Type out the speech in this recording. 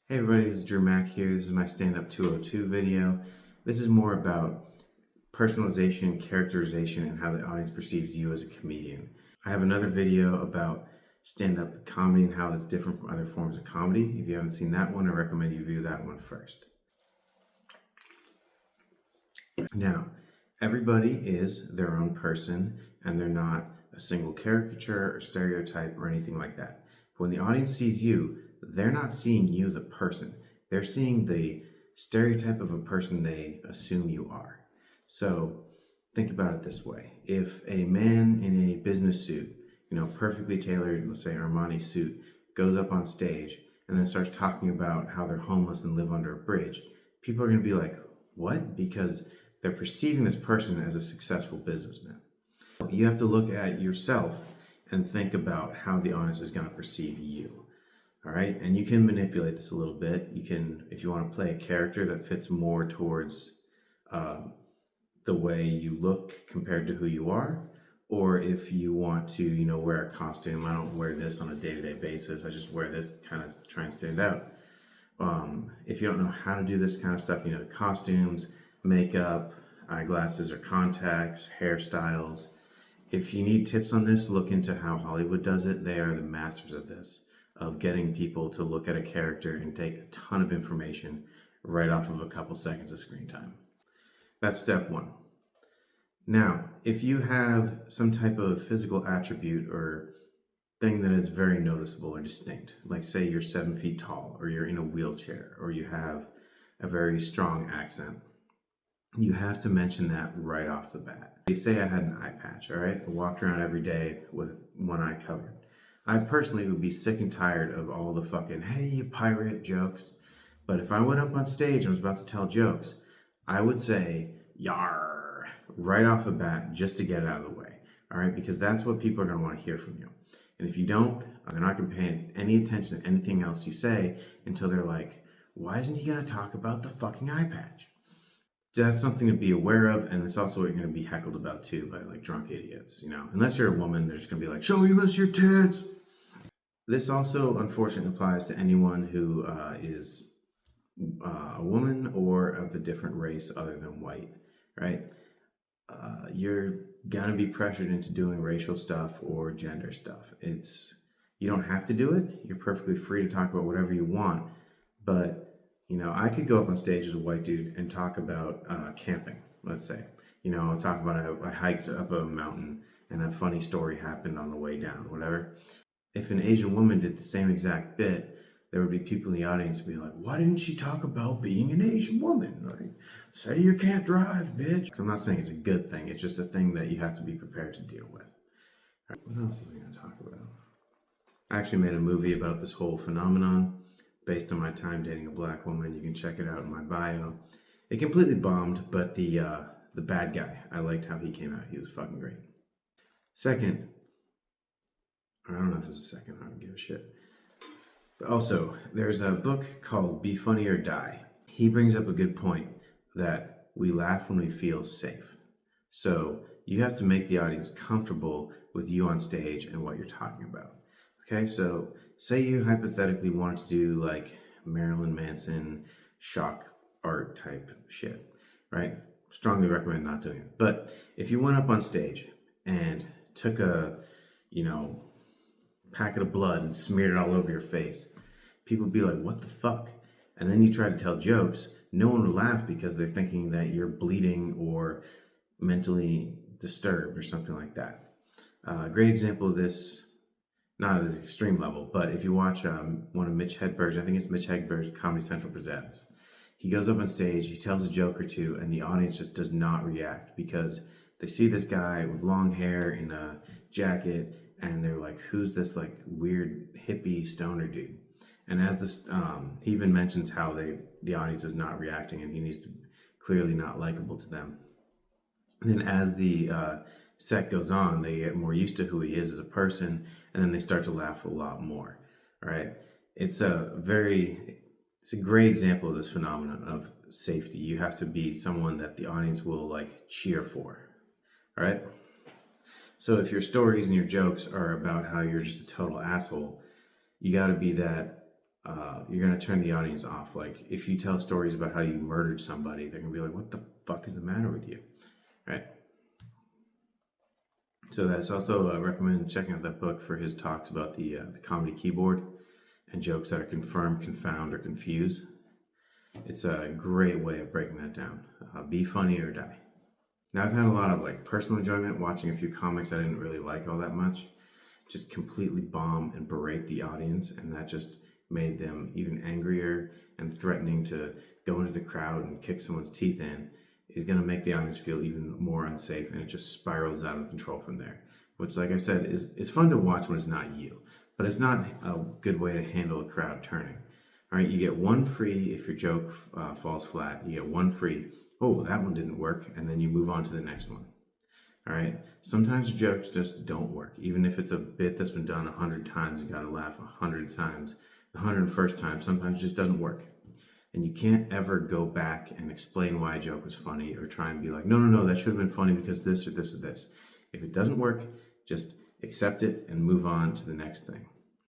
Hey everybody, this is Drew Mack here. This is my Stand-Up 202 video. This is more about personalization, characterization, and how the audience perceives you as a comedian. I have another video about stand-up comedy and how it's different from other forms of comedy. If you haven't seen that one, I recommend you view that one first. Now, everybody is their own person, and they're not a single caricature or stereotype or anything like that. When the audience sees you, they're not seeing you the person. They're seeing the stereotype of a person they assume you are. So think about it this way. If a man in a business suit, perfectly tailored, let's say Armani suit, goes up on stage and then starts talking about how they're homeless and live under a bridge, people are going to be like, what? Because they're perceiving this person as a successful businessman. You have to look at yourself and think about how the audience is going to perceive you. All right, and you can manipulate this a little bit. You can, if you want to play a character that fits more towards the way you look compared to who you are, or if you want to, wear a costume. I don't wear this on a day-to-day basis. I just wear this kind of try and stand out. If you don't know how to do this kind of stuff, costumes, makeup, eyeglasses or contacts, hairstyles. If you need tips on this, look into how Hollywood does it. They are the masters of this, of getting people to look at a character and take a ton of information right off of a couple seconds of screen time. That's step one. Now, if you have some type of physical attribute or thing that is very noticeable or distinct, like say you're 7 feet tall, or you're in a wheelchair, or you have a very strong accent, you have to mention that right off the bat. You say I had an eye patch, all right? I walked around every day with one eye covered. I personally would be sick and tired of all the fucking, hey, you pirate jokes. But if I went up on stage and was about to tell jokes, I would say, yar, right off the bat, just to get it out of the way, all right? Because that's what people are gonna wanna hear from you. And if you don't, they're not gonna pay any attention to anything else you say until they're like, why isn't he gonna talk about the fucking eye patch? That's something to be aware of, and it's also what you're going to be heckled about too by like drunk idiots, Unless you're a woman, they're just going to be like, show us your tits. This also unfortunately applies to anyone who is a woman or of a different race other than white, right? You're going to be pressured into doing racial stuff or gender stuff. You don't have to do it. You're perfectly free to talk about whatever you want, but I could go up on stage as a white dude and talk about camping, let's say. I'll talk about I hiked up a mountain and a funny story happened on the way down, whatever. If an Asian woman did the same exact bit, there would be people in the audience who would be like, why didn't she talk about being an Asian woman? Like, say you can't drive, bitch. I'm not saying it's a good thing. It's just a thing that you have to be prepared to deal with. Right, what else was I going to talk about? I actually made a movie about this whole phenomenon based on my time dating a black woman. You can check it out in my bio. It completely bombed, but the bad guy, I liked how he came out. He was fucking great. Second, I don't know if this is second, I don't give a shit. But also, there's a book called Be Funny or Die. He brings up a good point that we laugh when we feel safe. So you have to make the audience comfortable with you on stage and what you're talking about. Okay, so say you hypothetically wanted to do like Marilyn Manson shock art type shit, right? Strongly recommend not doing it. But if you went up on stage and took a, packet of blood and smeared it all over your face, people would be like, what the fuck? And then you try to tell jokes, no one would laugh because they're thinking that you're bleeding or mentally disturbed or something like that. A great example of this, not at this extreme level, but if you watch one of Mitch Hedberg's, I think it's Mitch Hedberg's Comedy Central Presents, he goes up on stage, he tells a joke or two, and the audience just does not react because they see this guy with long hair in a jacket, and they're like, who's this like weird hippie stoner dude? And as this, he even mentions how the audience is not reacting, and he needs to clearly not likable to them. And then as the set goes on, they get more used to who he is as a person, and then they start to laugh a lot more. All right, it's a great example of this phenomenon of safety. You have to be someone that the audience will like cheer for. All right. So if your stories and your jokes are about how you're just a total asshole, you got to be that you're going to turn the audience off. Like if you tell stories about how you murdered somebody, they're going to be like, what the fuck is the matter with you? Right? So that's also recommend checking out that book for his talks about the comedy keyboard and jokes that are confirm, confound, or confuse. It's a great way of breaking that down. Be funny or die. Now I've had a lot of like personal enjoyment watching a few comics I didn't really like all that much just completely bomb and berate the audience, and that just made them even angrier, and threatening to go into the crowd and kick someone's teeth in is going to make the audience feel even more unsafe, and it just spirals out of control from there. Which, like I said, is fun to watch when it's not you, but it's not a good way to handle a crowd turning. All right, you get one free if your joke falls flat. You get one free. Oh, that one didn't work, and then you move on to the next one. All right. Sometimes jokes just don't work. Even if it's a bit that's been done 100 times, you got to laugh 100 times. The 101st time, sometimes it just doesn't work. And you can't ever go back and explain why a joke was funny or try and be like, no, that should have been funny because this or this or this. If it doesn't work, just accept it and move on to the next thing.